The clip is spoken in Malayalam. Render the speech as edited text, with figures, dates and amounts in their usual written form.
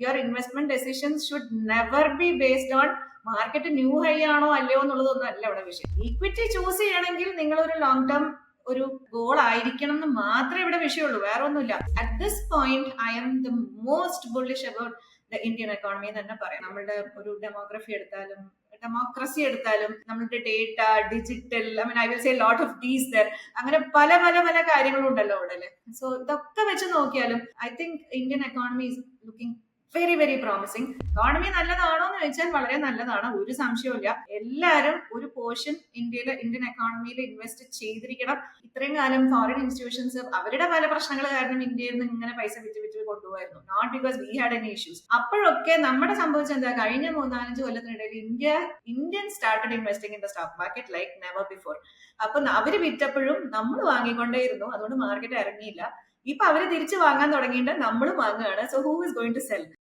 Your investment decisions should never be based on market new high ആണോ അല്ലയോ എന്നുള്ളതൊന്നും അല്ല ഇവിടെ വിഷയം. ഈക്വിറ്റി ചൂസ് ചെയ്യണമെങ്കിൽ നിങ്ങൾ ഒരു ലോങ് ടേം ഒരു ഗോൾ ആയിരിക്കണം എന്ന് മാത്രമേ ഇവിടെ വിഷയമുള്ളൂ, വേറെ ഒന്നുമില്ല. At this point I M the most bullish about the Indian economy തന്നെ പറയാം. നമ്മളുടെ ഒരു ഡെമോക്രസി എടുത്താലും നമ്മളുടെ data, digital, I will say lot of these there, അങ്ങനെ പല പല പല കാര്യങ്ങളും ഉണ്ടല്ലോ അവിടെ അല്ലേ. സോ ഇതൊക്കെ വെച്ച് നോക്കിയാലും I think Indian economy is looking very very promising. Economy നല്ലതാണോ എന്ന് ചോദിച്ചാൽ വളരെ നല്ലതാണ്, ഒരു സംശയവുമില്ല. എല്ലാവരും ഒരു പോർഷൻ ഇന്ത്യൻ എക്കോണമിയിൽ ഇൻവെസ്റ്റ് ചെയ്തിരിക്കണം. ഇത്രയും കാലം ഫോറിൻ ഇൻസ്റ്റിറ്റ്യൂഷൻസ് അവരുടെ പല പ്രശ്നങ്ങൾ കാരണം ഇന്ത്യയിൽ നിന്ന് ഇങ്ങനെ പൈസ വിറ്റ് കൊണ്ടുപോയിരുന്നു, not because we had any issues. അപ്പോഴൊക്കെ നമ്മുടെ സംഭവിച്ചത് എന്താ, കഴിഞ്ഞ 3-4 കൊല്ലത്തിനിടയിൽ Indian started investing in the stock market like never before. അപ്പൊ അവര് വിറ്റപ്പോഴും നമ്മൾ വാങ്ങിക്കൊണ്ടേയിരുന്നു, അതുകൊണ്ട് മാർക്കറ്റ് ഇറങ്ങിയില്ല. ഇപ്പൊ അവര് തിരിച്ചു വാങ്ങാൻ തുടങ്ങിയിട്ട് നമ്മളും വാങ്ങുകയാണ്. So who is going to cell?